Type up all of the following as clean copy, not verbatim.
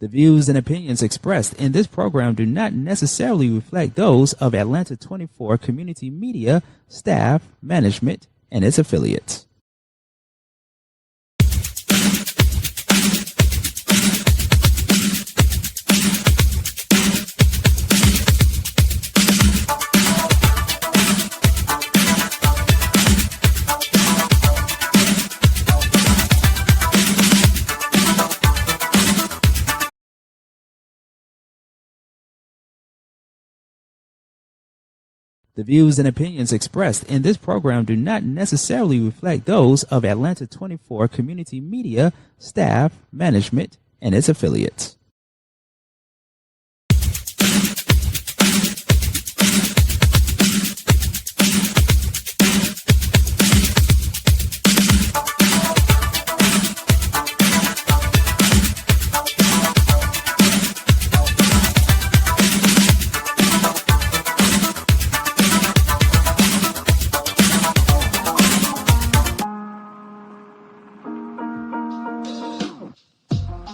The views and opinions expressed in this program do not necessarily reflect those of Atlanta 24 Community Media, staff, management, and its affiliates. The views and opinions expressed in this program do not necessarily reflect those of Atlanta 24 Community Media, staff, management, and its affiliates.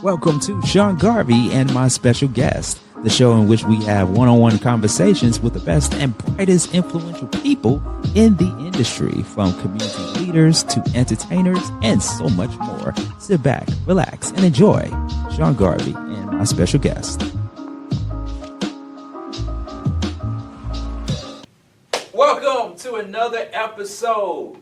Welcome to Sean Garvey and My Special Guest, the show in which we have one-on-one conversations with the best and brightest influential people in the industry, from community leaders to entertainers and so much more. Sit back, relax, and enjoy Sean Garvey and My Special Guest. Welcome to another episode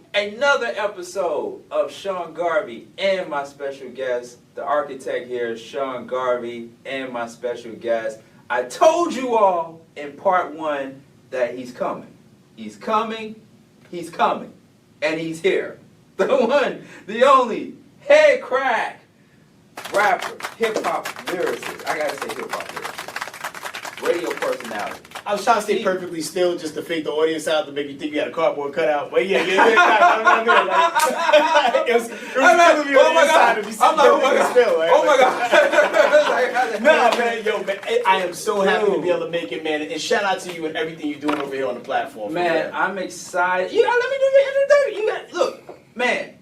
of Sean Garvey and My Special Guest. The architect here is Sean Garvey and My Special Guest. I told you all in part one that he's coming. He's coming, and he's here. The one, the only, HeadKrack rapper, hip-hop lyricist. I gotta say hip-hop lyricist. Radio personality. I was trying to stay perfectly still just to fake the audience out to make you think you had a cardboard cutout. But yeah. It was killing me on the inside if you see perfectly still. Right? Oh my God. Nah, man, I am so happy to be able to make it, man. And shout out to you and everything you're doing over here on the platform. Man, I'm excited. You gotta let me do your introduction. Look, man,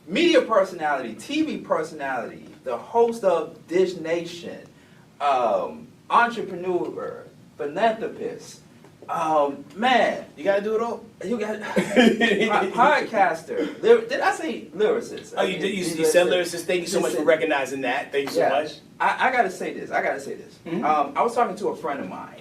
media personality, TV personality, the host of Dish Nation, entrepreneur, philanthropist, man. You gotta do it all? You got podcaster. Did I say lyricist? Oh, you did. You said lyricist. Thank you so much for recognizing that. Thank you so much. I gotta say this. Mm-hmm. I was talking to a friend of mine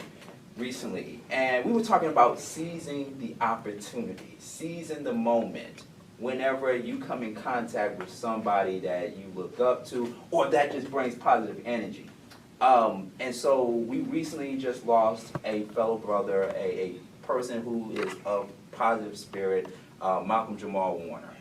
recently, and we were talking about seizing the opportunity, seizing the moment. Whenever you come in contact with somebody that you look up to, or that just brings positive energy. And so we recently just lost a fellow brother, a person who is of positive spirit, Malcolm Jamal Warner,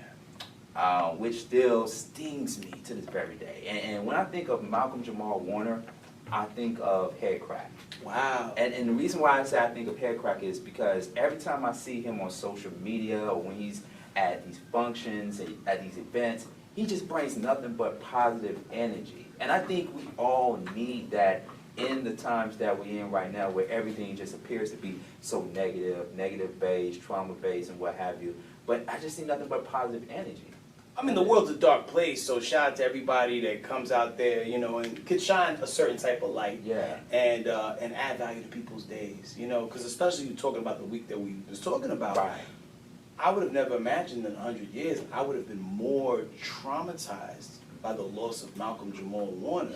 which still stings me to this very day. And when I think of Malcolm Jamal Warner, I think of HeadKrack. Wow. And the reason why I say I think of HeadKrack is because every time I see him on social media or when he's at these functions, at these events, he just brings nothing but positive energy. And I think we all need that in the times that we're in right now, where everything just appears to be so negative-based, trauma-based, and what have you. But I just see nothing but positive energy. I mean, the world's a dark place, so shout out to everybody that comes out there, you know, and could shine a certain type of light, and add value to people's days, you know, because especially you talking about the week that we was talking about. Right. I would have never imagined in 100 years I would have been more traumatized by the loss of Malcolm Jamal Warner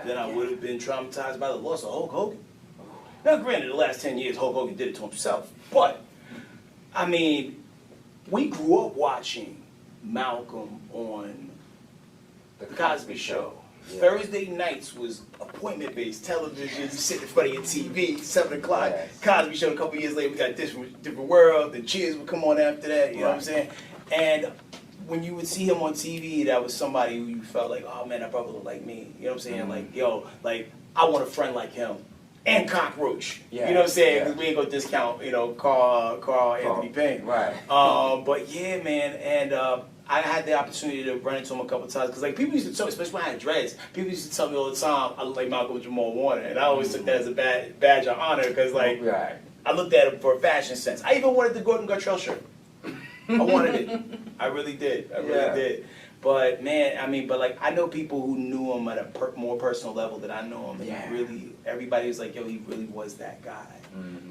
than I would have been traumatized by the loss of Hulk Hogan. Now, granted, the last 10 years, Hulk Hogan did it to himself, but, I mean, we grew up watching Malcolm on The Cosby Show. Yeah. Thursday nights was appointment-based television. You sit in front of your TV, 7 o'clock. Yes. Cosby Show. A couple years later, we got Different World. The Cheers would come on after that. You know what I'm saying? And when you would see him on TV, that was somebody who you felt like, oh man, that brother looked like me. You know what I'm saying? Mm-hmm. Like, yo, like I want a friend like him. And Cockroach. Yeah. You know what I'm saying? Because we ain't gonna discount, you know, Carl Anthony Payne. Right. But yeah, man, and I had the opportunity to run into him a couple of times because, like, people used to tell me, especially when I had dreads, people used to tell me all the time I look like Malcolm Jamal Warner, and I always took that as a badge of honor because, like, I looked at him for a fashion sense. I even wanted the Gordon Gartrell shirt. I wanted it. I really did. I really did. But man, I mean, but like I know people who knew him at a more personal level than I know him, and he really, everybody was like, yo, he really was that guy.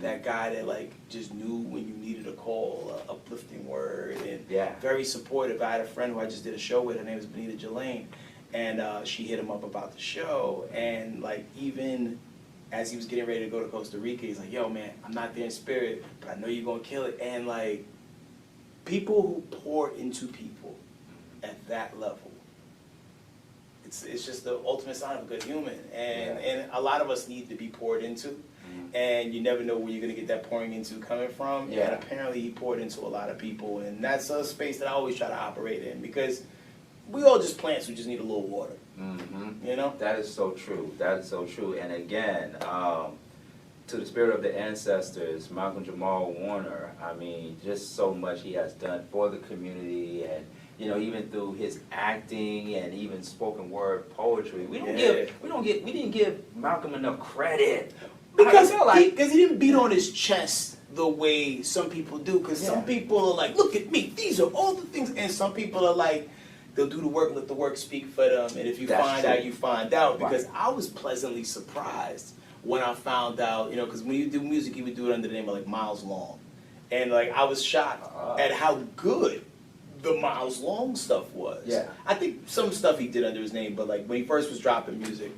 That guy that like just knew when you needed a call, a uplifting word, and very supportive. I had a friend who I just did a show with. Her name was Benita Jelaine, and she hit him up about the show, and like even as he was getting ready to go to Costa Rica, he's like, yo man, I'm not there in spirit, but I know you're gonna kill it. And like people who pour into people at that level, it's just the ultimate sign of a good human, and a lot of us need to be poured into. And you never know where you're going to get that pouring into coming from. And apparently he poured into a lot of people. And that's a space that I always try to operate in, because we all just plants who just need a little water. You know? That is so true. That is so true. And again, to the spirit of the ancestors, Malcolm Jamal Warner, I mean, just so much he has done for the community, and you know, even through his acting and even spoken word poetry. We didn't give Malcolm enough credit. Because he didn't beat on his chest the way some people do. Because some people are like, look at me, these are all the things. And some people are like, they'll do the work, let the work speak for them. And if you find out, you find out. Because I was pleasantly surprised when I found out, you know, because when you do music, you would do it under the name of like Miles Long. And like, I was shocked at how good the Miles Long stuff was. I think some stuff he did under his name, but like when he first was dropping music,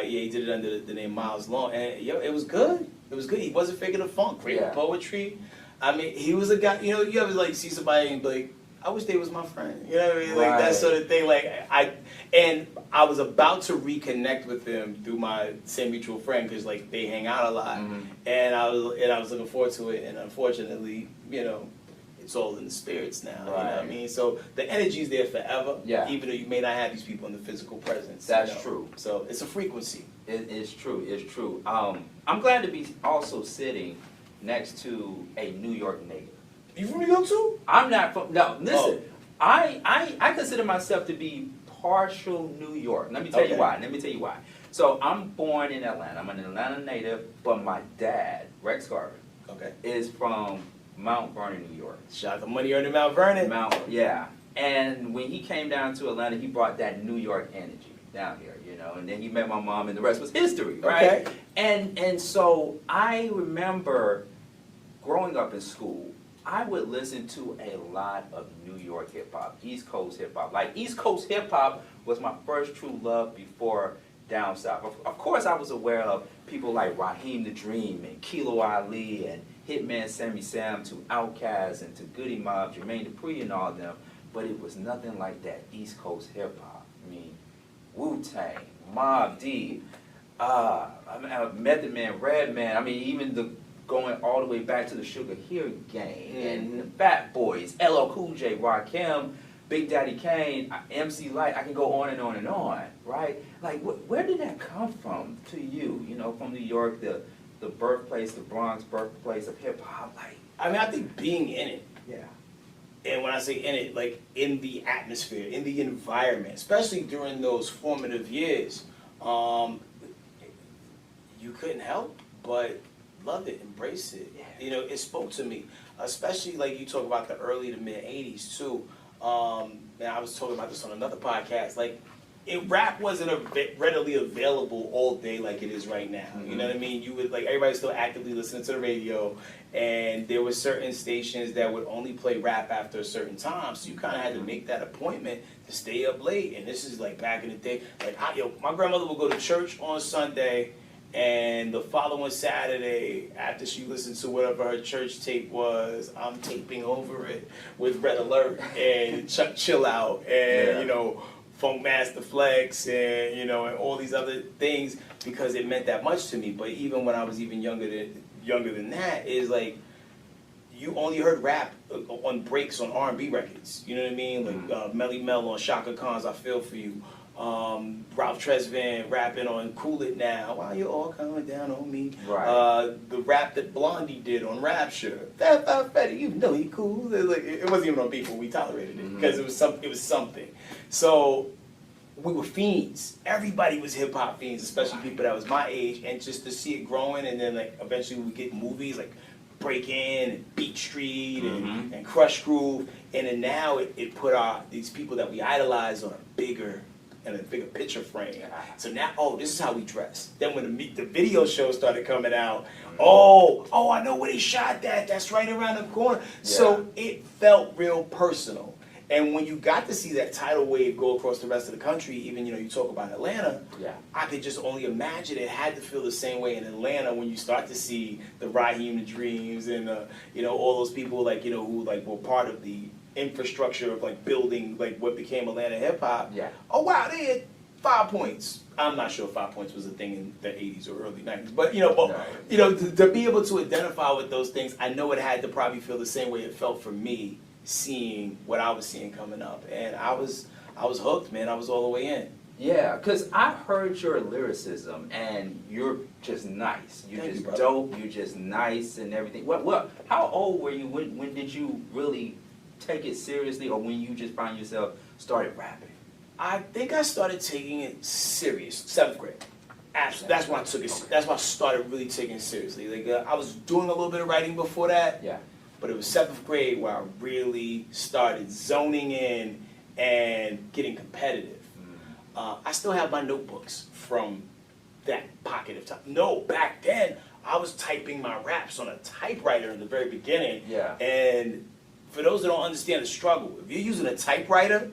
he did it under the name Miles Long, and it was good. It was good. He wasn't faking the funk. Great poetry. I mean, he was a guy. You know, you ever like see somebody and be like, I wish they was my friend. You know what I mean? Like that sort of thing. Like I was about to reconnect with him through my same mutual friend, because like they hang out a lot, and I was looking forward to it, and unfortunately, you know, it's all in the spirits now. You know what I mean? So the energy's there forever, even though you may not have these people in the physical presence. That's true. So it's a frequency. It's true. It's true. I'm glad to be also sitting next to a New York native. You from New York too? I'm not from. No, listen. I consider myself to be partial New York. Let me tell you why. So I'm born in Atlanta. I'm an Atlanta native, but my dad, Rex Garvey, is from Mount Vernon, New York. Shout out to money earned in Mount Vernon. And when he came down to Atlanta, he brought that New York energy down here, you know. And then he met my mom, and the rest was history, right? And so I remember growing up in school, I would listen to a lot of New York hip hop, East Coast hip hop. Like East Coast hip hop was my first true love before down south. Of course, I was aware of people like Raheem the Dream and Kilo Ali and Hitman Sammy Sam, to Outkast and to Goody Mob, Jermaine Dupri and all of them, but it was nothing like that East Coast hip hop. I mean, Wu-Tang, Mobb Deep, Method Man, Redman. I mean, even going all the way back to the Sugar Hill Gang and the Fat Boys, LL Cool J, Rakim, Big Daddy Kane, MC Lyte. I can go on and on and on, right? Like, where did that come from to you? You know, from New York, the birthplace, the Bronx, birthplace of hip hop. Like, I mean, I think being in it. And when I say in it, like in the atmosphere, in the environment, especially during those formative years, you couldn't help but love it, embrace it. You know, it spoke to me, especially like you talk about the early to mid '80s too. And I was talking about this on another podcast. Like, rap wasn't readily available all day like it is right now. You know what I mean? You would, like, everybody's still actively listening to the radio, and there were certain stations that would only play rap after a certain time, so you kind of had to make that appointment to stay up late. And this is like back in the day. Like, my grandmother would go to church on Sunday, and the following Saturday, after she listened to whatever her church tape was, I'm taping over it with Red Alert and Chuck Chill Out and, you know, Funk Master Flex and, you know, and all these other things, because it meant that much to me. But even when I was even younger than that, is like, you only heard rap on breaks on R&B records. You know what I mean? Like Melly Mel on Shaka Khan's I Feel For You. Ralph Tresvant rapping on Cool It Now. Why you all coming down on me? The rap that Blondie did on Rapture. Fetty, you know he cool. It wasn't even on People. We tolerated it because it was something. So we were fiends. Everybody was hip hop fiends, especially people that was my age. And just to see it growing, and then like eventually we get movies like Break In and Beat Street and Crush Groove, and then now it put these people that we idolize on a bigger picture frame. So now, this is how we dress. Then when the video shows started coming out, I know where they shot that. That's right around the corner. Yeah. So it felt real personal. And when you got to see that tidal wave go across the rest of the country, even, you talk about Atlanta, I could just only imagine it had to feel the same way in Atlanta when you start to see the Raheem the Dreams and, all those people, who, were part of the infrastructure of, building, what became Atlanta hip-hop. Yeah. Oh, wow, they had 5 points. I'm not sure if 5 points was a thing in the 80s or early 90s. But, to be able to identify with those things, I know it had to probably feel the same way it felt for me, seeing what I was seeing coming up, and I was hooked, man. I was all the way in. Yeah, because I heard your lyricism, and you're just nice. You're just dope. You're just nice and everything. How old were you? When did you really take it seriously, or when you just find yourself started rapping? I think I started taking it serious, 7th grade. Absolutely, that's when I took it. That's when I started really taking it seriously. I was doing a little bit of writing before that. Yeah. But it was 7th grade where I really started zoning in and getting competitive. I still have my notebooks from that pocket of time. No, back then, I was typing my raps on a typewriter in the very beginning. Yeah. And for those that don't understand the struggle, if you're using a typewriter,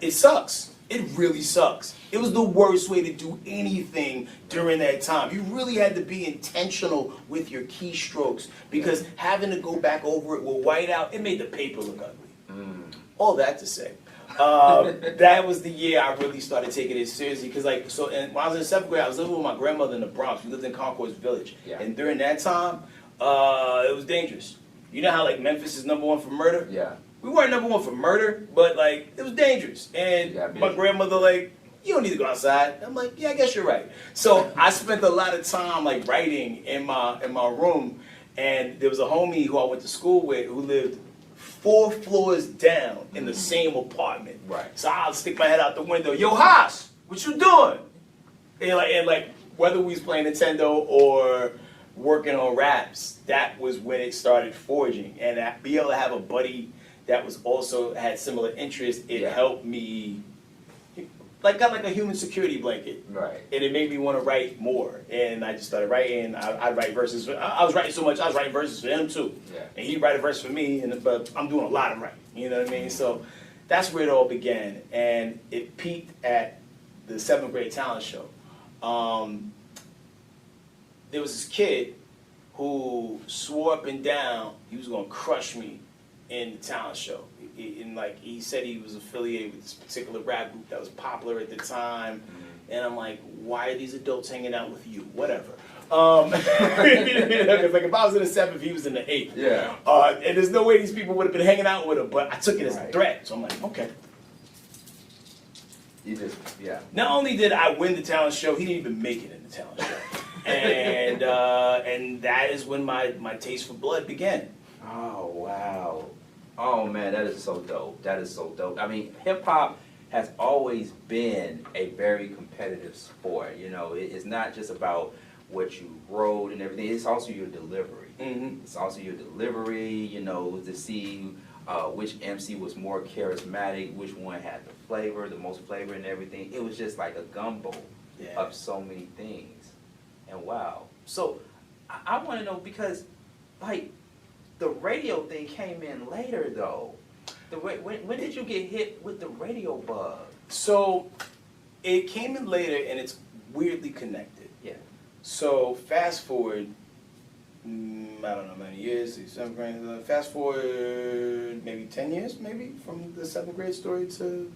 it sucks. It really sucks. It was the worst way to do anything during that time. You really had to be intentional with your keystrokes, because having to go back over it with whiteout, it made the paper look ugly. All that to say, that was the year I really started taking it seriously. Because when I was in 7th grade, I was living with my grandmother in the Bronx. We lived in Concord's Village. Yeah. And during that time, it was dangerous. You know how Memphis is #1 for murder? Yeah. We weren't #1 for murder, but it was dangerous. And my grandmother you don't need to go outside. I'm like, yeah, I guess you're right. So I spent a lot of time writing in my room, and there was a homie who I went to school with who lived 4 floors down in the same apartment. Right. So I'll stick my head out the window, yo, Haas, what you doing? And whether we was playing Nintendo or working on raps, that was when it started forging. And be able to have a buddy that was also had similar interests, it helped me, got a human security blanket. Right. And it made me want to write more. And I just started writing. I'd write verses. I was writing so much, I was writing verses for him too. Yeah. And he'd write a verse for me, but I'm doing a lot of writing. You know what I mean? So that's where it all began. And it peaked at the 7th grade talent show. There was this kid who swore up and down he was going to crush me in the talent show. He said he was affiliated with this particular rap group that was popular at the time. And I'm like, why are these adults hanging out with you? Whatever. Because if I was in the 7th, he was in the 8th. Yeah. And there's no way these people would have been hanging out with him, but I took it as a threat. So I'm like, okay. Not only did I win the talent show, he didn't even make it in the talent show. And that is when my taste for blood began. Oh, wow. Oh, man, that is so dope. That is so dope. I mean, hip-hop has always been a very competitive sport. It's not just about what you wrote and everything. It's also your delivery. It's also your delivery, to see which MC was more charismatic, which one had the flavor, the most flavor and everything. It was just like a gumbo of so many things. And wow. So I want to know, because, the radio thing came in later, though. When did you get hit with the radio bug? So it came in later, and it's weirdly connected. Yeah. So fast forward, I don't know how many years, 7th grade, fast forward maybe 10 years, maybe, from the 7th grade story to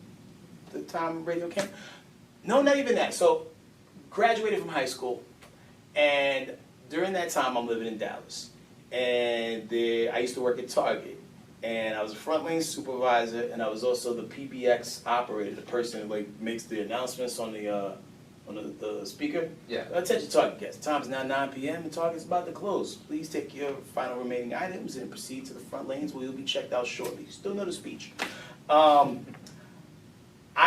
the time radio came. No, not even that. So graduated from high school, and during that time I'm living in Dallas. And I used to work at Target, and I was a front lane supervisor, and I was also the PBX operator, the person who makes the announcements on the speaker. Yeah. Attention Target guests. Time's now 9 p.m. and Target's about to close. Please take your final remaining items and proceed to the front lanes where you'll be checked out shortly. Still know the speech. I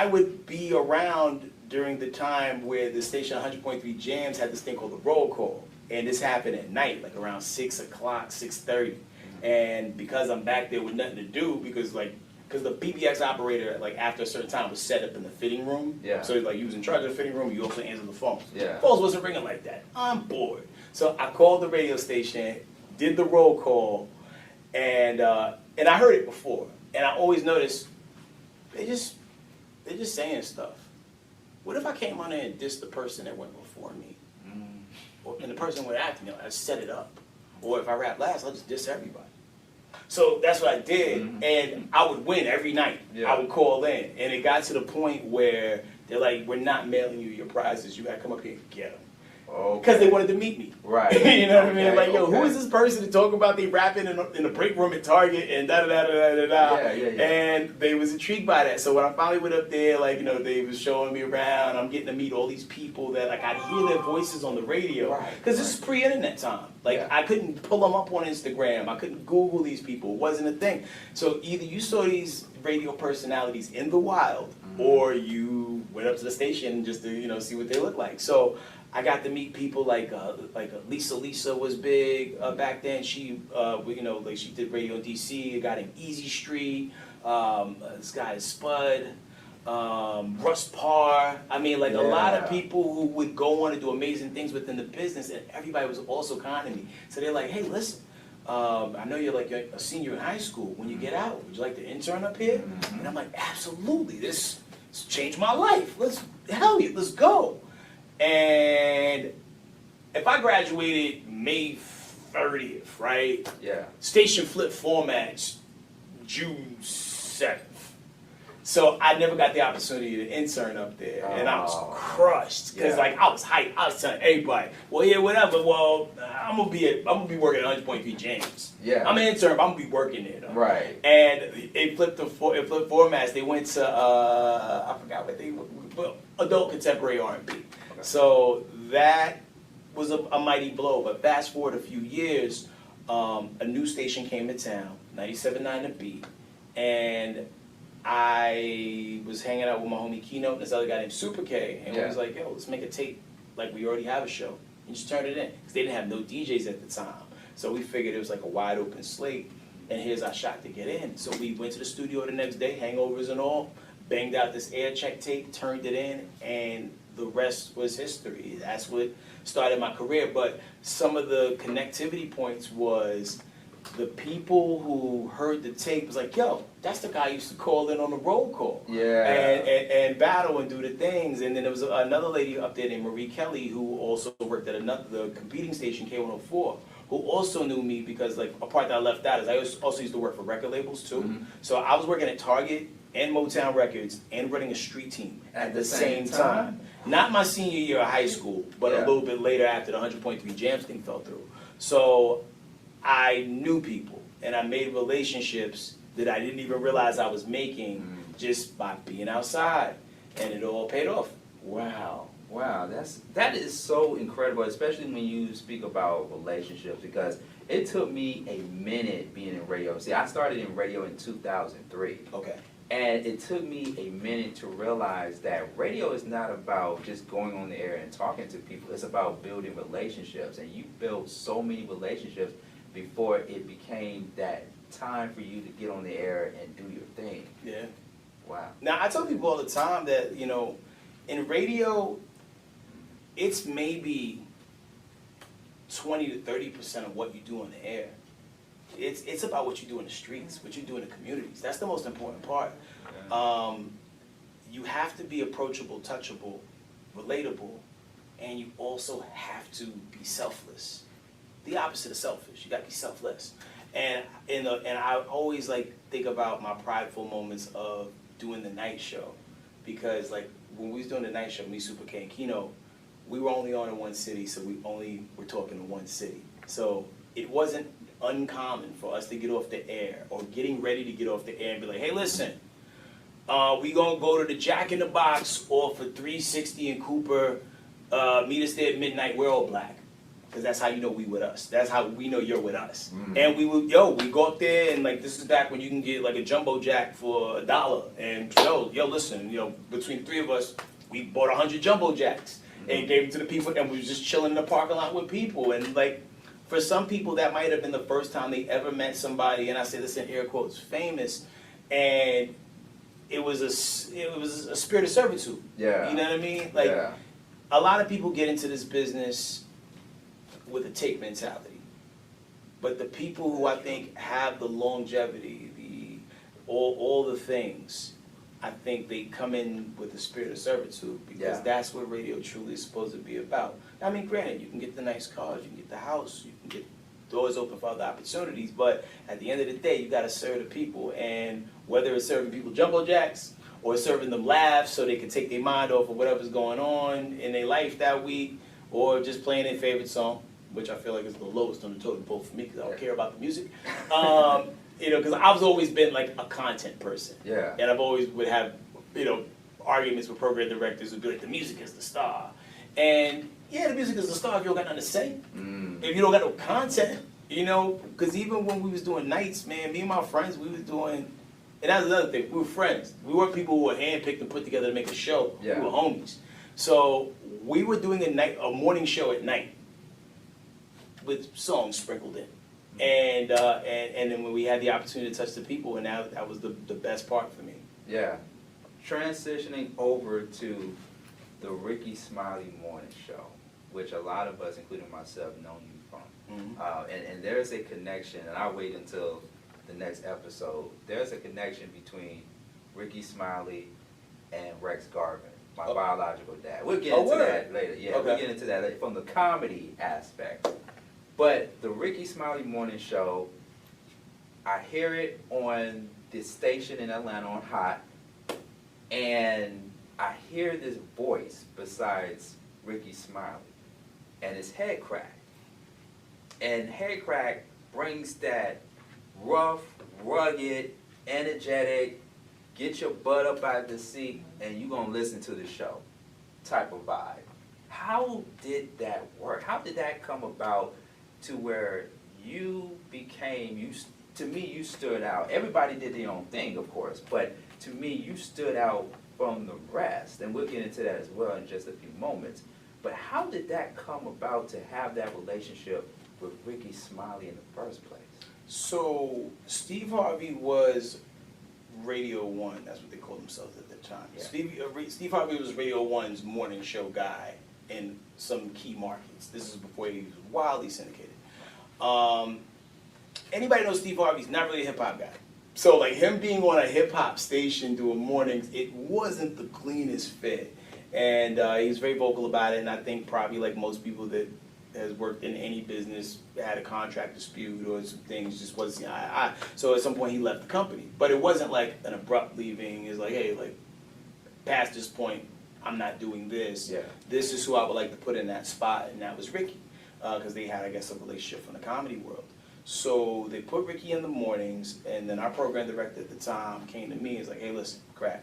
would be around during the time where the station 100.3 Jams had this thing called the roll call. And this happened at night, like around 6 o'clock, 6:30. And because I'm back there with nothing to do, because the PBX operator, like after a certain time, was set up in the fitting room. Yeah. So like you was in charge of the fitting room, you also answered the phones. Yeah. Phones wasn't ringing like that. I'm bored. So I called the radio station, did the roll call, and I heard it before. And I always noticed they're just saying stuff. What if I came on there and dissed the person that went before me? And the person would act, I'd set it up. Or if I rap last, I'll just diss everybody. So that's what I did, and I would win every night. Yeah. I would call in, and it got to the point where they're like, "We're not mailing you your prizes. You got to come up here and get them." Because they wanted to meet me. Right. You know what I mean? Okay, Like, yo, okay. who is this person to talk about they rapping in the break room at Target and da-da-da-da-da-da? Yeah. And they was intrigued by that. So when I finally went up there, like, they was showing me around. I'm getting to meet all these people that, like, I'd hear their voices on the radio. Because this is pre-internet time. Like, I couldn't pull them up on Instagram. I couldn't Google these people. It wasn't a thing. So either you saw these radio personalities in the wild, or you went up to the station just to, see what they look like. So I got to meet people like Lisa was big back then. She, she did radio in DC. A guy named Easy Street. This guy is Spud. Russ Parr. I mean, a lot of people who would go on to do amazing things within the business, and everybody was also kind to me. So they're like, hey, listen, I know you're a senior in high school. When you get out, would you like to intern up here? And I'm like, absolutely. This changed my life. Let's go. And if I graduated May 30th, right? Yeah. Station flip formats June 7th. So I never got the opportunity to intern up there, and I was crushed because I was hyped. I was telling everybody, "Well, yeah, whatever. Well, I'm gonna be working at 100.3 James. Yeah, I'm an intern, but I'm gonna be working there though." Right. And it flipped formats. They went to I forgot what adult contemporary R&B. Okay. So that was a mighty blow. But fast forward a few years, a new station came to town, 97.9 The Beat, and I was hanging out with my homie Keynote and this other guy named Super K, and we was like, yo, let's make a tape like we already have a show, and just turn it in. Because they didn't have no DJs at the time. So we figured it was like a wide open slate, and here's our shot to get in. So we went to the studio the next day, hangovers and all, banged out this air check tape, turned it in, and the rest was history. That's what started my career. But some of the connectivity points was the people who heard the tape was like, yo, that's the guy who used to call in on the roll call. Yeah. And battle and do the things. And then there was another lady up there named Marie Kelly who also worked at the competing station, K104, who also knew me because a part that I left out is I also used to work for record labels too. So I was working at Target and Motown Records and running a street team at the same time. Not my senior year of high school, but a little bit later after the 100.3 Jams thing fell through. So I knew people, and I made relationships that I didn't even realize I was making just by being outside, and it all paid off. Wow, that is so incredible, especially when you speak about relationships, because it took me a minute being in radio. See, I started in radio in 2003. Okay. And it took me a minute to realize that radio is not about just going on the air and talking to people. It's about building relationships, and you built so many relationships before it became that time for you to get on the air and do your thing. Yeah. Wow. Now, I tell people all the time that, in radio, it's maybe 20 to 30% of what you do on the air. It's about what you do in the streets, what you do in the communities. That's the most important part. Okay. You have to be approachable, touchable, relatable, and you also have to be selfless. The opposite of selfish. You got to be selfless. And I always think about my prideful moments of doing the night show, because when we was doing the night show, me, Super K, and Kino, we were only on in one city, so we only were talking to one city. So it wasn't uncommon for us to get off the air or getting ready to get off the air and be like, hey, listen, we gonna go to the Jack in the Box off of 360 in Cooper, meet us there at midnight, we're all black. Because that's how you know we with us. That's how we know you're with us. And we go up there, and this is back when you can get a jumbo jack for $1. And listen, between the three of us, we bought 100 jumbo jacks. and gave them to the people, and we was just chilling in the parking lot with people. And like, for some people, that might have been the first time they ever met somebody, and I say this in air quotes, famous, and it was a spirit of servitude. Yeah. You know what I mean? Like, a lot of people get into this business with a take mentality, but the people who I think have the longevity, all the things, I think they come in with the spirit of servitude, because that's what radio truly is supposed to be about. I mean, granted, you can get the nice cars, you can get the house, you can get doors open for other opportunities, but at the end of the day, you got to serve the people. And whether it's serving people jumbo jacks or serving them laughs so they can take their mind off of whatever's going on in their life that week, or just playing their favorite song, which I feel like is the lowest on the totem pole for me because I don't care about the music. You know, because I've always been like a content person. Yeah. And I've always would have, you know, arguments with program directors who'd be like, the music is the star. And yeah, the music is the star if you don't got nothing to say. If you don't got no content, you know, because even when we was doing nights, man, me and my friends, we was doing, and that's another thing, we were friends. We weren't people who were handpicked and put together to make a show. Yeah. We were homies. So we were doing a morning show at night with songs sprinkled in. And then when we had the opportunity to touch the people, and that was the best part for me. Yeah. Transitioning over to the Rickey Smiley morning show, which a lot of us, including myself, know you from. And there's a connection, and I'll wait until the next episode. There's a connection between Rickey Smiley and Rex Garvin, my biological dad. We'll get into that later. Yeah, we'll get into that later from the comedy aspect. But the Rickey Smiley morning show, I hear it on this station in Atlanta on Hot, and I hear this voice besides Rickey Smiley, and it's HeadKrack. And HeadKrack brings that rough, rugged, energetic, get your butt up out of the seat and you're going to listen to the show type of vibe. How did that work? How did that come about to where you became, to me, you stood out. Everybody did their own thing, of course, but to me, you stood out from the rest, and we'll get into that as well in just a few moments. But how did that come about to have that relationship with Rickey Smiley in the first place? So Steve Harvey was Radio 1, that's what they called themselves at the time. Yeah. Steve Harvey was Radio 1's morning show guy in some key markets. This is before he was wildly syndicated. Anybody knows Steve Harvey's not really a hip-hop guy. So like him being on a hip-hop station doing mornings, it wasn't the cleanest fit. And he was very vocal about it, and I think probably like most people that has worked in any business, had a contract dispute or some things, just wasn't so at some point he left the company. But it wasn't like an abrupt leaving. It's like, hey, like past this point, I'm not doing this. Yeah. This is who I would like to put in that spot, and that was Rickey. Because they had, I guess, a relationship from the comedy world. So they put Rickey in the mornings, and then our program director at the time came to me and was like, hey, listen, Crack,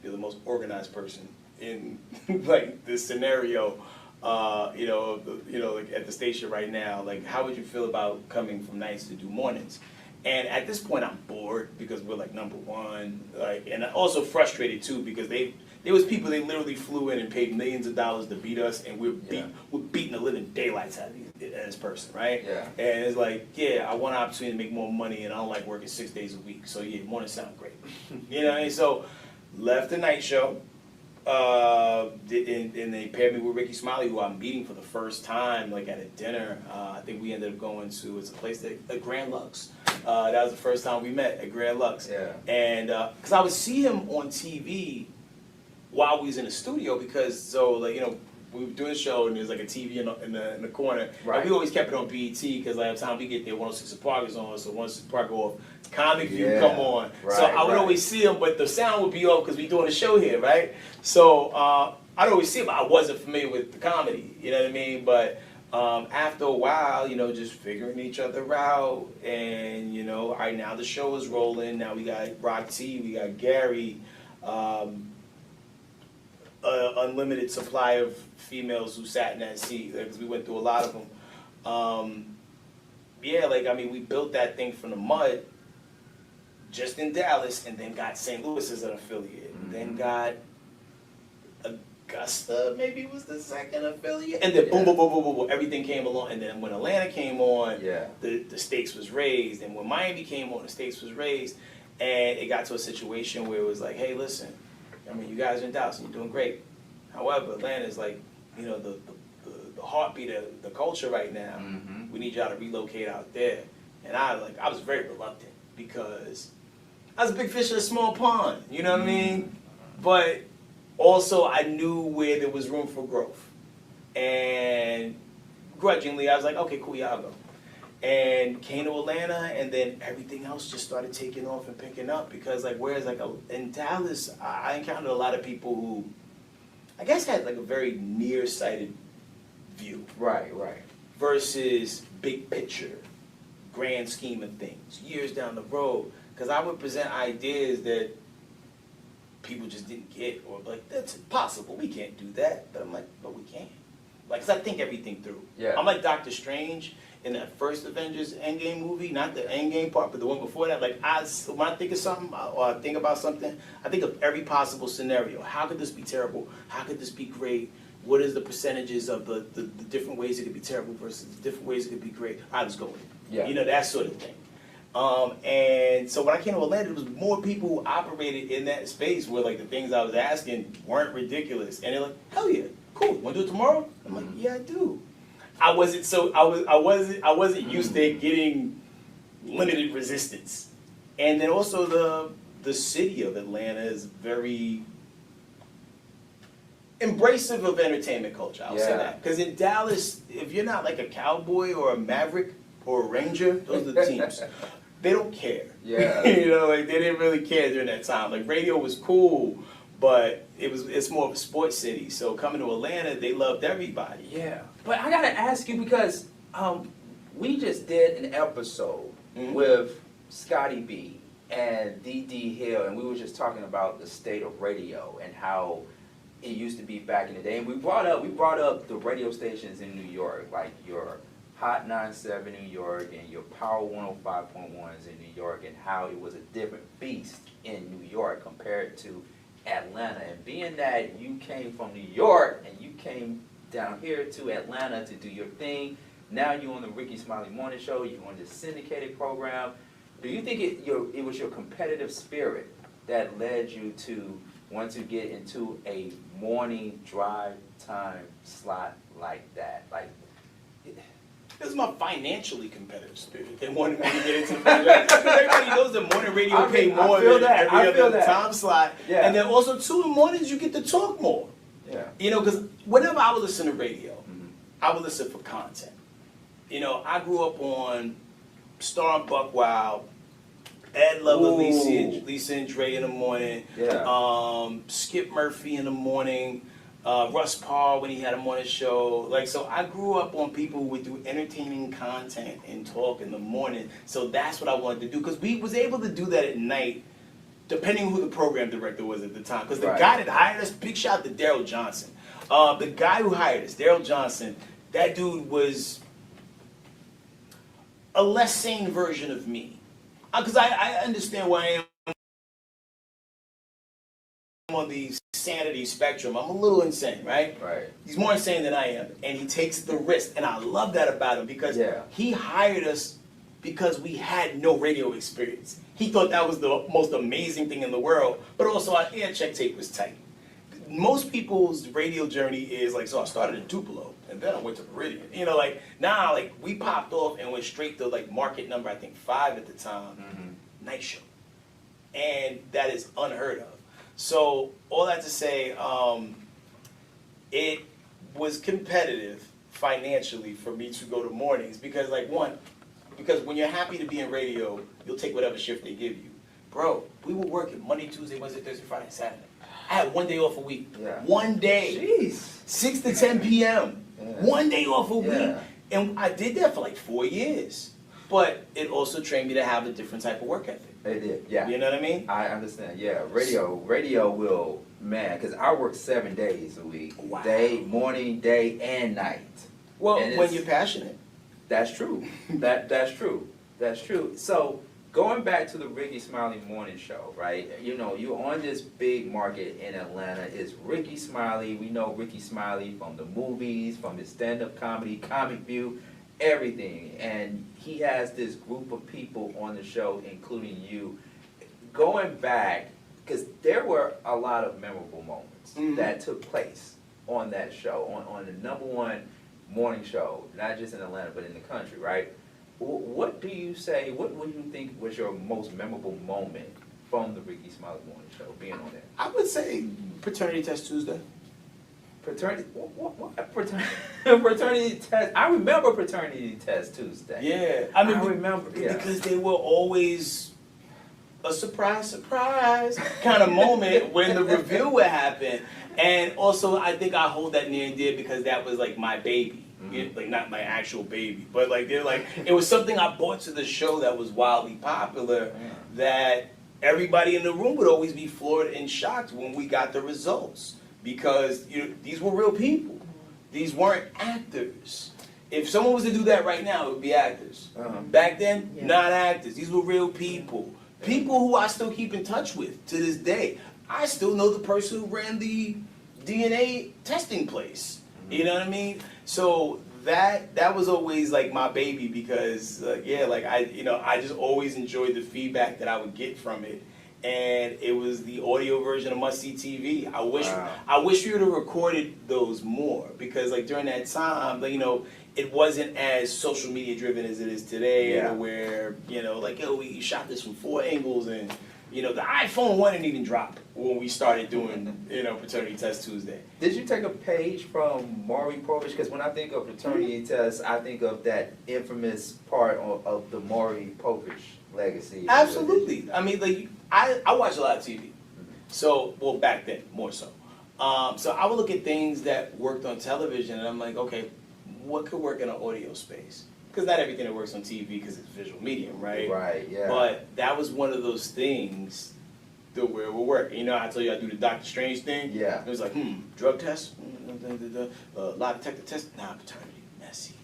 you're the most organized person in like this scenario, like at the station right now. Like, how would you feel about coming from nights to do mornings? And at this point, I'm bored because we're like number one, like, and also frustrated too because there was people they literally flew in and paid millions of dollars to beat us, and we're beating the living daylights out of this person, right? Yeah. And it's like, yeah, I want an opportunity to make more money, and I don't like working 6 days a week. So yeah, mornings sound great, you know. And so left the night show, and they paired me with Rickey Smiley, who I'm meeting for the first time, like at a dinner. I think we ended up going to a place at Grand Lux. That was the first time we met at Grand Lux. Yeah. And because I would see him on TV while we was in the studio, because we were doing a show and there's like a TV in the corner. Right. And we always kept it on BET because by the time we get there, 106 Park is on, so 106 Park go off, Comic View come on. Right, so I would always see him, but the sound would be off because we doing a show here, right? So I'd always see him, but I wasn't familiar with the comedy, you know what I mean? But after a while, just figuring each other out, and all right, now the show is rolling. Now we got Rock T, we got Gary. Unlimited supply of females who sat in that seat, because we went through a lot of them. We built that thing from the mud just in Dallas, and then got St. Louis as an affiliate, and then got a Augusta maybe was the second affiliate, and then boom, boom, boom, boom, boom, boom, everything came along. And then when Atlanta came on, the stakes was raised, and when Miami came on, the stakes was raised, and it got to a situation where it was like, hey, listen, I mean, you guys are in Dallas and you're doing great. However, Atlanta is like, you know, the heartbeat of the culture right now. Mm-hmm. We need y'all to relocate out there. And I was very reluctant because I was a big fish in a small pond, you know what I mean? But also I knew where there was room for growth. And grudgingly, I was like, okay, cool, y'all go. And came to Atlanta, and then everything else just started taking off and picking up because whereas in Dallas, I encountered a lot of people who I guess had a very nearsighted view. Right. Versus big picture, grand scheme of things, years down the road. Because I would present ideas that people just didn't get, or that's impossible, we can't do that. But I'm like, but we can. Because I think everything through. Yeah. I'm like Doctor Strange in that first Avengers Endgame movie, not the Endgame part, but the one before that. When I think of something, or I think about something, I think of every possible scenario. How could this be terrible? How could this be great? What is the percentages of the different ways it could be terrible versus the different ways it could be great? All right, let's go with it. Yeah. You know, that sort of thing. And so when I came to Atlanta, there was more people who operated in that space where the things I was asking weren't ridiculous. And they're like, hell yeah, cool. Want to do it tomorrow? I'm like, yeah, I do. I wasn't used to getting limited resistance. And then also the city of Atlanta is very embracive of entertainment culture, I'll say that. Because in Dallas, if you're not a cowboy or a maverick or a ranger, those are the teams. They don't care. Yeah. You know, they didn't really care during that time. Radio was cool, but it's more of a sports city. So coming to Atlanta, they loved everybody. Yeah. But I gotta ask you because we just did an episode with Scotty B and D.D. Hill, and we were just talking about the state of radio and how it used to be back in the day. And we brought up the radio stations in New York, like your Hot 97 New York and your Power 105.1s in New York, and how it was a different beast in New York compared to Atlanta. And being that you came from New York and you came down here to Atlanta to do your thing, now you're on the Rickey Smiley Morning Show, you're on the syndicated program. Do you think it was your competitive spirit that led you to want to get into a morning drive time slot like that? This is my financially competitive spirit. They wanted me to get into because everybody knows that morning radio pay more than every other time slot. Yeah. And then also, too, in mornings you get to talk more. Yeah. You know, because whenever I would listen to radio, I would listen for content. You know, I grew up on Star and Buck Wild, Ed Lover, Lisa and Dre in the morning, Skip Murphy in the morning, Russ Parr when he had a morning show. So I grew up on people who would do entertaining content and talk in the morning. So that's what I wanted to do, because we was able to do that at night, depending on who the program director was at the time. Because the guy that hired us, big shout out to Daryl Johnson. The guy who hired us, Daryl Johnson, that dude was a less sane version of me. Because I understand where I am on the sanity spectrum. I'm a little insane, right? Right. He's more insane than I am, and he takes the risk, and I love that about him, because he hired us because we had no radio experience. He thought that was the most amazing thing in the world, but also our air check tape was tight. Most people's radio journey is so I started in Tupelo, and then I went to Meridian. You know, now, we popped off and went straight to, market number, I think, 5 at the time, night show. And that is unheard of. So, all that to say, it was competitive financially for me to go to mornings, because, because when you're happy to be in radio, you'll take whatever shift they give you. Bro, we were working Monday, Tuesday, Wednesday, Thursday, Friday, Saturday. I had 1 day off a week. Yeah. 1 day. Jeez. 6 to 10 p.m. Yeah. 1 day off a week. And I did that for 4 years. But it also trained me to have a different type of work ethic. It did, yeah. You know what I mean? I understand, yeah. Radio will, man, because I work 7 days a week. Wow. Day, morning, day, and night. Well, when you're passionate. That's true. That's true. That's true. So, going back to the Rickey Smiley morning show, right? You know, you're on this big market in Atlanta. It's Rickey Smiley. We know Rickey Smiley from the movies, from his stand-up comedy, Comic View, everything. And he has this group of people on the show, including you. Going back, because there were a lot of memorable moments that took place on that show, on the #1 morning show, not just in Atlanta, but in the country, right? What do you say, what would you think was your most memorable moment from the Rickey Smiley morning show, being on there? I would say Paternity Test Tuesday. Paternity, paternity test, I remember Paternity Test Tuesday. Yeah, I remember, because they were always a surprise kind of moment when the reveal would happen. And also, I think I hold that near and dear because that was like my baby. Like not my actual baby, but like they're like, it was something I brought to the show that was wildly popular, that everybody in the room would always be floored and shocked when we got the results, because these were real people. These weren't actors. If someone was to do that right now, it would be actors. Back then, not actors. These were real people. People who I still keep in touch with to this day. I still know the person who ran the DNA testing place. You know what I mean? So that was always like my baby, because I just always enjoyed the feedback that I would get from it, and it was the audio version of Must See TV. I wish we would have recorded those more, because like during that time, it wasn't as social media driven as it is today, where we shot this from 4 angles, and the iPhone 1 didn't even drop when we started doing, Paternity Test Tuesday. Did you take a page from Maury Povich? Because when I think of Paternity Test, I think of that infamous part of the Maury Povich legacy. Absolutely. I mean, I watch a lot of TV. So, well, back then, more so. So I would look at things that worked on television, and I'm like, okay, what could work in an audio space? Because not everything that works on TV, because it's visual medium, right? Right, yeah. But that was one of those things that where it would work. I told you I do the Doctor Strange thing? Yeah. It was like, drug test, lie detector test, paternity, messy.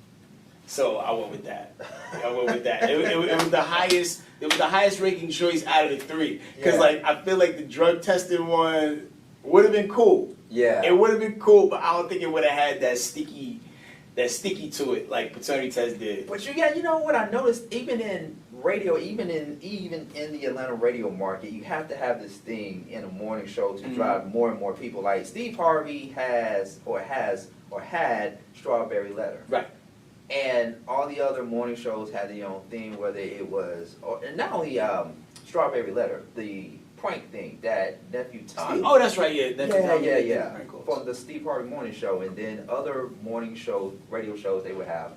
So I went with that. It was the highest. It was the highest ranking choice out of the 3. Because I feel like the drug testing one would have been cool. Yeah. It would have been cool, but I don't think it would have had that sticky to it like Paternity Test did. But you know what I noticed, even in radio, even in the Atlanta radio market, you have to have this thing in a morning show to drive more and more people. Like Steve Harvey had Strawberry Letter. Right. And all the other morning shows had their own thing, whether it was, and not only Strawberry Letter, the prank thing that Nephew Tommy. Oh, that's right, yeah. Yeah. From the Steve Harvey Morning Show, and then other morning shows, radio shows, they would have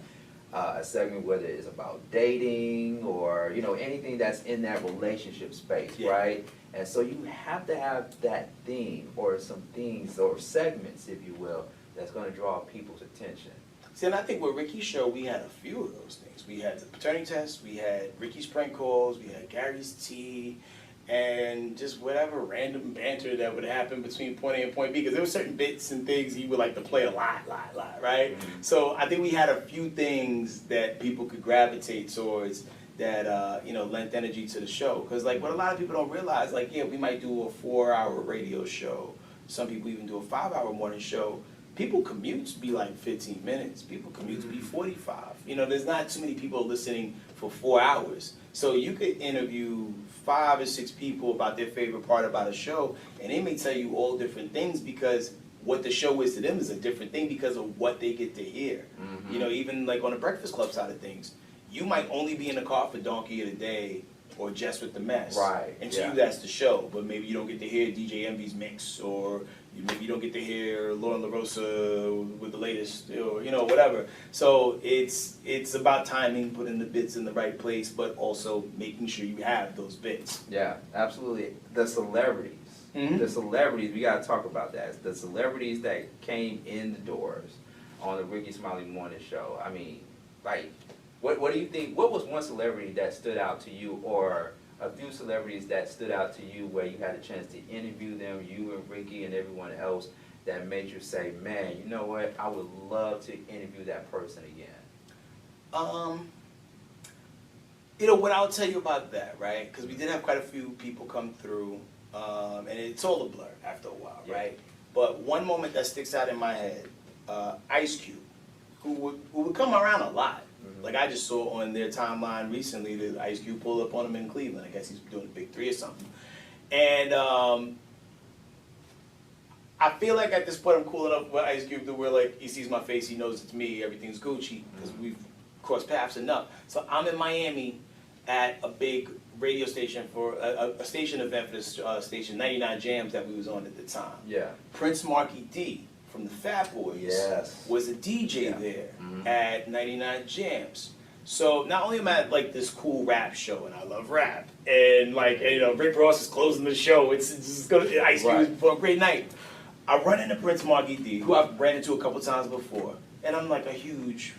a segment whether it's about dating or anything that's in that relationship space, right? And so you have to have that theme or some things or segments, if you will, that's going to draw people's attention. See, and I think with Rickey's show, we had a few of those things. We had the Paternity Test, we had Rickey's prank calls, we had Gary's tea, and just whatever random banter that would happen between point A and point B, because there were certain bits and things he would like to play a lot, right? So I think we had a few things that people could gravitate towards that, lent energy to the show. Because what a lot of people don't realize, we might do a 4-hour radio show. Some people even do a 5-hour morning show. People commutes be 15 minutes. People commutes be 45. There's not too many people listening for 4 hours. So you could interview 5 or 6 people about their favorite part about a show, and they may tell you all different things, because what the show is to them is a different thing because of what they get to hear. Even on the Breakfast Club side of things, you might only be in the car for Donkey of the Day or Just with the Mess. Right. And to you, that's the show. But maybe you don't get to hear DJ Envy's mix, or maybe you don't get to hear Lauren LaRosa with the latest, or whatever. So it's about timing, putting the bits in the right place, but also making sure you have those bits. Yeah, absolutely. The celebrities. The celebrities, we got to talk about that. The celebrities that came in the doors on the Rickey Smiley Morning Show. I mean, what do you think? What was one celebrity that stood out to you, or a few celebrities that stood out to you where you had a chance to interview them, you and Rickey and everyone else, that made you say, man, you know what, I would love to interview that person again? You know, what I'll tell you about that, right? Because we did have quite a few people come through, and it's all a blur after a while, right? But one moment that sticks out in my head, Ice Cube, who would come around a lot. Like I just saw on their timeline recently that Ice Cube pulled up on him in Cleveland. I guess he's doing the Big 3 or something. And I feel like at this point I'm cool enough with Ice Cube to where like he sees my face, he knows it's me, everything's Gucci, because we've crossed paths enough. So I'm in Miami at a big radio station for a station event for this station, 99 Jams that we was on at the time. Yeah. Prince Marky D from the Fat Boys was a DJ there at 99 Jams. So not only am I at like this cool rap show, and I love rap, and like you know Rick Ross is closing the show. It's gonna Ice Cube for a great night. I run into Prince Marky D, who I've ran into a couple times before, and I'm like a huge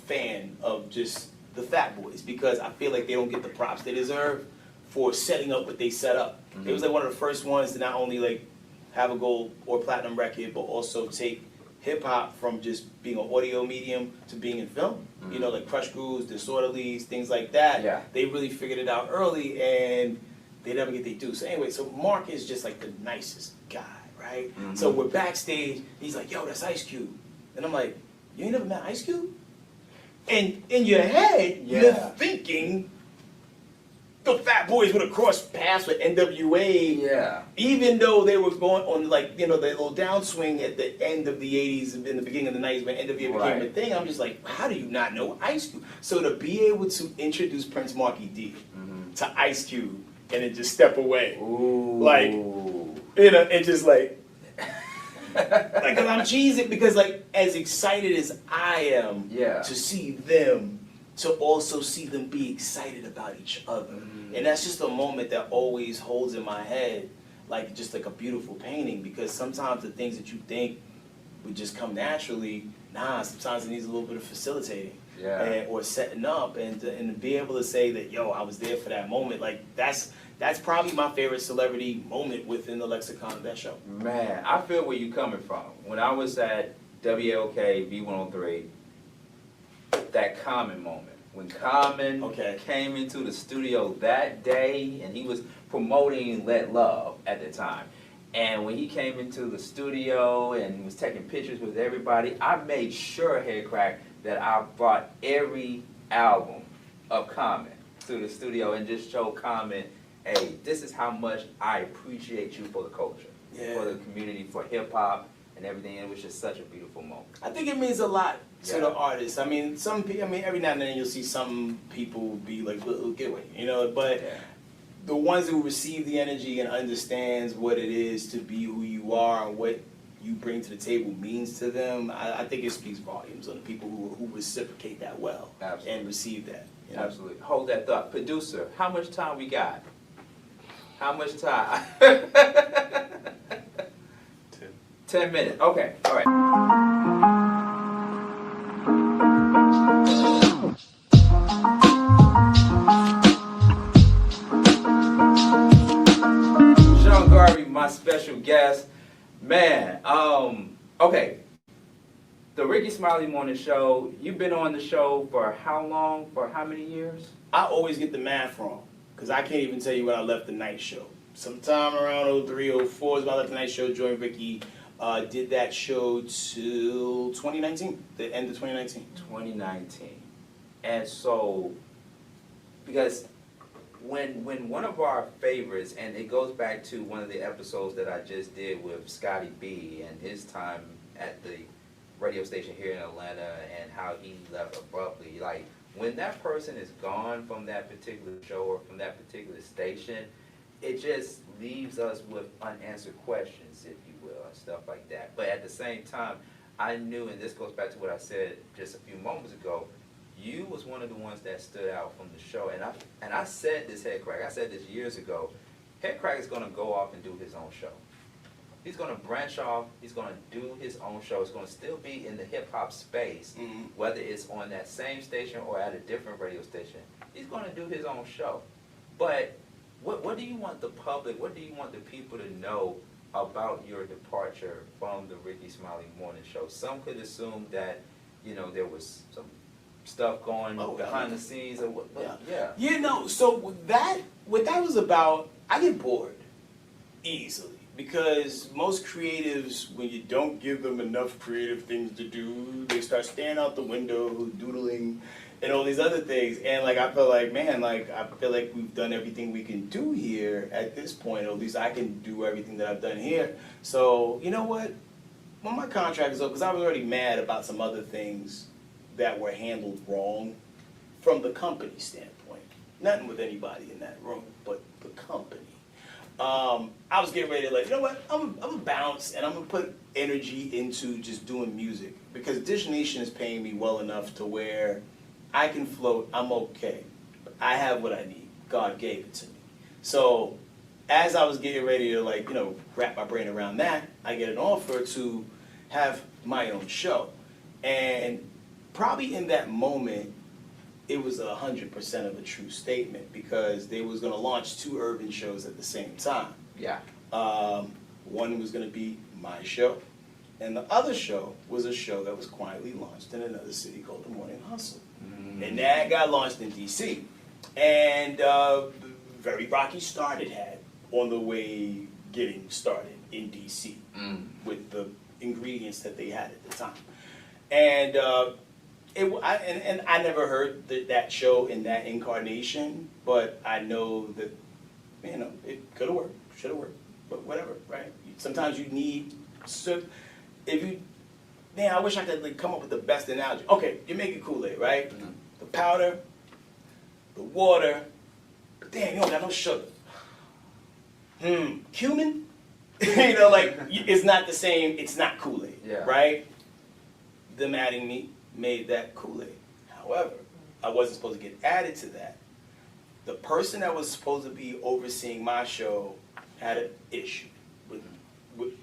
fan of just the Fat Boys because I feel like they don't get the props they deserve for setting up what they set up. It was like one of the first ones to not only like have a gold or platinum record, but also take hip hop from just being an audio medium to being in film. You know, like Crush Grooves, Disorderlies, things like that. Yeah. They really figured it out early, and they never get their due. So anyway, so Mark is just like the nicest guy, right? So we're backstage. He's like, "Yo, that's Ice Cube," and I'm like, "You ain't never met Ice Cube?" And in your head, you're thinking the Fat Boys would have crossed paths with NWA, even though they were going on like, you know, the little downswing at the end of the 80s and in the beginning of the 90s when NWA became a thing. I'm just like, how do you not know Ice Cube? So to be able to introduce Prince Marky D to Ice Cube and then just step away, like, you know, and just like, like, I'm cheesing because like, as excited as I am to see them, to also see them be excited about each other. And that's just a moment that always holds in my head, like just like a beautiful painting, because sometimes the things that you think would just come naturally, sometimes it needs a little bit of facilitating or setting up, and to be able to say that, yo, I was there for that moment, like that's probably my favorite celebrity moment within the lexicon of that show. Man, I feel where you're coming from. When I was at WLK V103, that Common moment. When Common came into the studio that day, and he was promoting Let Love at the time. And when he came into the studio and was taking pictures with everybody, I made sure, HeadKrack, that I brought every album of Common to the studio and just showed Common, hey, this is how much I appreciate you for the culture, for the community, for hip-hop, and everything. It was just such a beautiful moment. I think it means a lot to the artist. I mean, every now and then you'll see some people be like, get away, you know, but the ones who receive the energy and understands what it is to be who you are and what you bring to the table means to them, I think it speaks volumes on the people who reciprocate that well and receive that. You know? Absolutely. Hold that thought. Producer, how much time we got? How much time? 10 minutes. Okay. All right. Sean Garvey, my special guest. Man, okay. The Rickey Smiley Morning Show, you've been on the show for how long? For how many years? I always get the math wrong, because I can't even tell you when I left the night show. Sometime around 03, 04 is when I left the night show, joined Rickey. Did that show till 2019, the end of 2019. 2019. And so, because when one of our favorites, and it goes back to one of the episodes that I just did with Scotty B and his time at the radio station here in Atlanta and how he left abruptly, like when that person is gone from that particular show or from that particular station, it just leaves us with unanswered questions, if you will, and stuff like that. But at the same time, I knew, and this goes back to what I said just a few moments ago, you was one of the ones that stood out from the show. And I said this, HeadKrack, I said this years ago, HeadKrack is going to go off and do his own show. He's going to branch off, he's going to do his own show. It's going to still be in the hip-hop space, whether it's on that same station or at a different radio station. He's going to do his own show. But what do you want the public, what do you want the people to know about your departure from the Rickey Smiley Morning Show? Some could assume that, you know, there was some stuff going behind the scenes, or what? You know, so what that was about, I get bored easily because most creatives, when you don't give them enough creative things to do, they start staring out the window, doodling, and all these other things. And like I feel like, man, like I feel like we've done everything we can do here at this point, or at least I can do everything that I've done here. So you know what? When my contract is up, because I was already mad about some other things that were handled wrong from the company standpoint. Nothing with anybody in that room, but the company. I was getting ready to like, you know what, I'm gonna bounce and I'm gonna put energy into just doing music because Dish Nation is paying me well enough to where I can float, I'm okay. I have what I need. God gave it to me. So as I was getting ready to like, you know, wrap my brain around that, I get an offer to have my own show. And probably in that moment, it was 100% of a true statement because they was gonna launch 2 urban shows at the same time. Yeah. One was gonna be my show, and the other show was a show that was quietly launched in another city called The Morning Hustle. And that got launched in DC. And very rocky start it had on the way getting started in DC with the ingredients that they had at the time. And I never heard that show in that incarnation, but I know that, you know, it could have worked, should have worked, but whatever, right? Sometimes you need, so if you, man, I wish I could like come up with the best analogy. Okay, you're making Kool-Aid, right? The powder, the water, but damn, you don't got no sugar. Cumin? You know, like, it's not the same, it's not Kool-Aid, right? Them adding meat made that Kool-Aid. However, I wasn't supposed to get added to that. The person that was supposed to be overseeing my show had an issue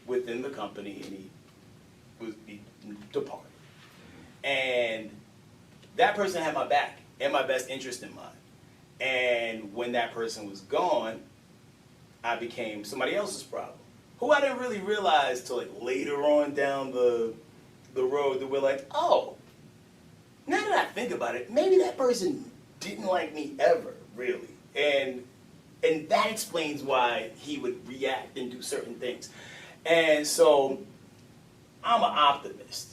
within the company, and he departed. And that person had my back and my best interest in mind. And when that person was gone, I became somebody else's problem, who I didn't really realize till like later on down the road that we're like, oh, now that I think about it, maybe that person didn't like me ever, really. And that explains why he would react and do certain things. And so I'm an optimist.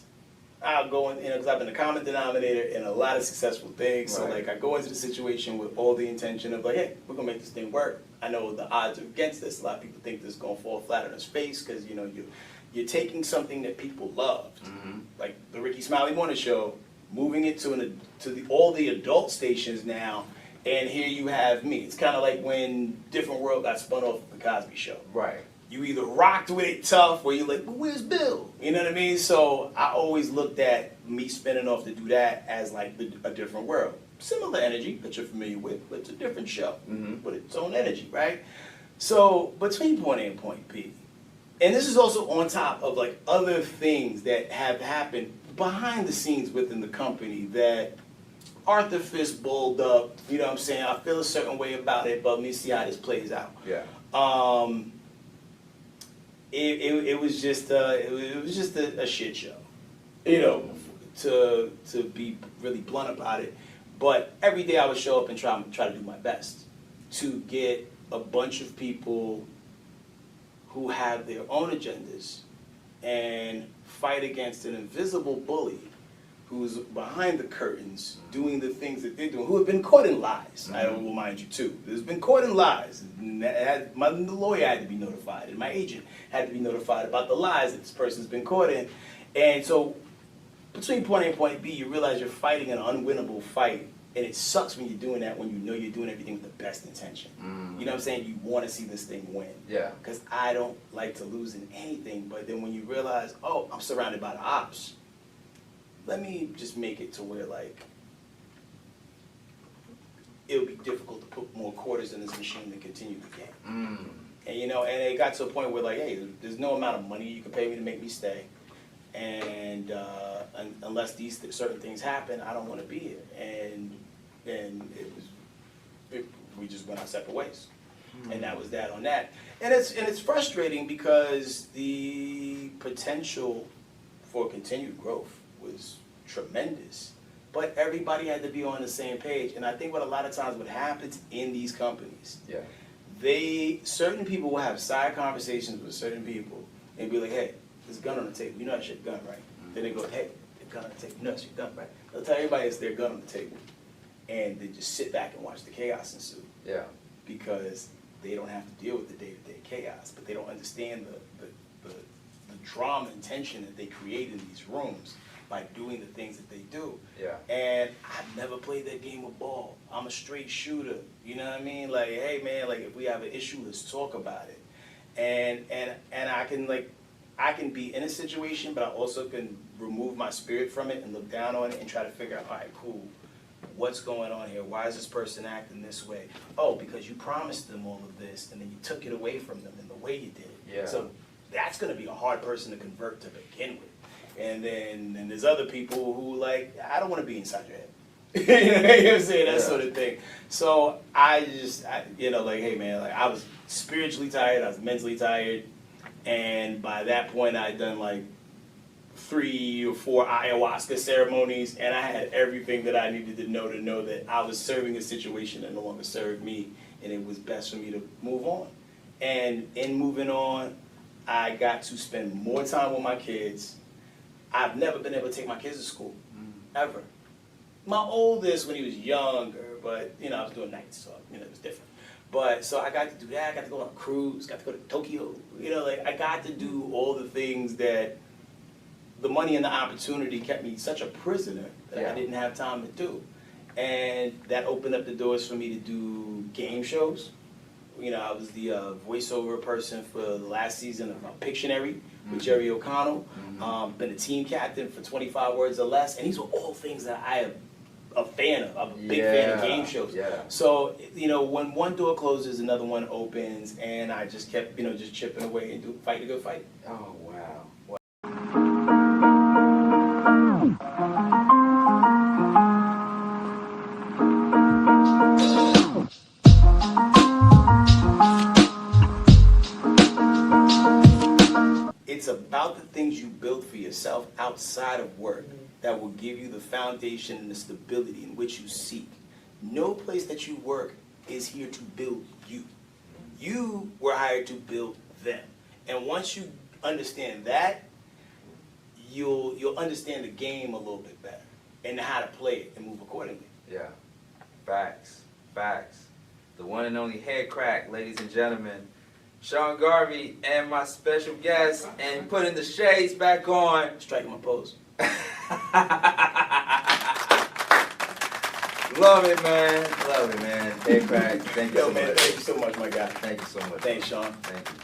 I'll go in, you know, because I've been a common denominator in a lot of successful things. So like I go into the situation with all the intention of like, hey, we're gonna make this thing work. I know the odds are against this. A lot of people think this is gonna fall flat on its face because, you know, you're taking something that people loved, like the Rickey Smiley Morning Show, moving it to all the adult stations now, and here you have me. It's kind of like when Different World got spun off of the Cosby Show. Right. You either rocked with it tough, or you're like, but where's Bill? You know what I mean? So I always looked at me spinning off to do that as like a different world. Similar energy that you're familiar with, but it's a different show with its own energy, right? So between point A and point B, and this is also on top of like other things that have happened behind the scenes within the company that Arthur Fist bowled up, you know what I'm saying? I feel a certain way about it, but let me see how this plays out. Yeah. It was just a shit show, you know, to be really blunt about it. But every day I would show up and try to do my best to get a bunch of people who have their own agendas and fight against an invisible bully who's behind the curtains doing the things that they're doing, who have been caught in lies. I will remind you too. There's been caught in lies. The lawyer had to be notified, and my agent had to be notified about the lies that this person's been caught in. And so between point A and point B, you realize you're fighting an unwinnable fight, and it sucks when you're doing that when you know you're doing everything with the best intention. You know what I'm saying? You want to see this thing win. Yeah. Because I don't like to lose in anything, but then when you realize, oh, I'm surrounded by the ops, let me just make it to where, like, it'll be difficult to put more quarters in this machine to continue the game. And, you know, and it got to a point where, like, hey, there's no amount of money you can pay me to make me stay. And unless these certain things happen, I don't want to be here. And we just went our separate ways. And that was that on that. And it's frustrating because the potential for continued growth was tremendous. but everybody had to be on the same page. And I think what a lot of times what happens in these companies, certain people will have side conversations with certain people and be like, hey, there's a gun on the table. You know that's your gun, right? Then they go, hey, the gun on the table. You know that's your gun, right? They'll tell everybody it's their gun on the table. And they just sit back and watch the chaos ensue. Yeah. Because they don't have to deal with the day-to-day chaos, but they don't understand the drama and tension that they create in these rooms by doing the things that they do. Yeah. And I've never played that game of ball. I'm a straight shooter. You know what I mean? Like, hey man, like if we have an issue, let's talk about it. And I can be in a situation, but I also can remove my spirit from it and look down on it and try to figure out, all right, cool, what's going on here? Why is this person acting this way? Oh, because you promised them all of this and then you took it away from them in the way you did it. Yeah. So that's going to be a hard person to convert to begin with. And then there's other people who like, I don't want to be inside your head. You know what I'm saying? That sort of thing. So I like, hey man, like I was spiritually tired, I was mentally tired, and by that point I had done like 3 or 4 ayahuasca ceremonies, and I had everything that I needed to know that I was serving a situation that no longer served me, and it was best for me to move on. And in moving on, I got to spend more time with my kids. I've never been able to take my kids to school, ever. My oldest when he was younger, but I was doing nights, so it was different. But so I got to do that. I got to go on a cruise. Got to go to Tokyo. I got to do all the things that the money and the opportunity kept me such a prisoner that I didn't have time to do, and that opened up the doors for me to do game shows. I was the voiceover person for the last season of Pictionary with Jerry O'Connell. Been a team captain for 25 Words or Less, and these were all things that I am a fan of. I'm a big fan of game shows. Yeah. So, when one door closes, another one opens, and I just kept, just chipping away and fighting a good fight. Oh, wow. It's about the things you build for yourself outside of work that will give you the foundation and the stability in which you seek. No place that you work is here to build you. You were hired to build them. And once you understand that, you'll understand the game a little bit better and how to play it and move accordingly. Yeah. Facts. The one and only HeadKrack, ladies and gentlemen. Sean Garvey and my special guest, and putting the shades back on. Striking my pose. Love it, man. HeadKrack, thank you so much. Thank you so much, my guy. Thank you so much. Thanks, Sean. Thank you.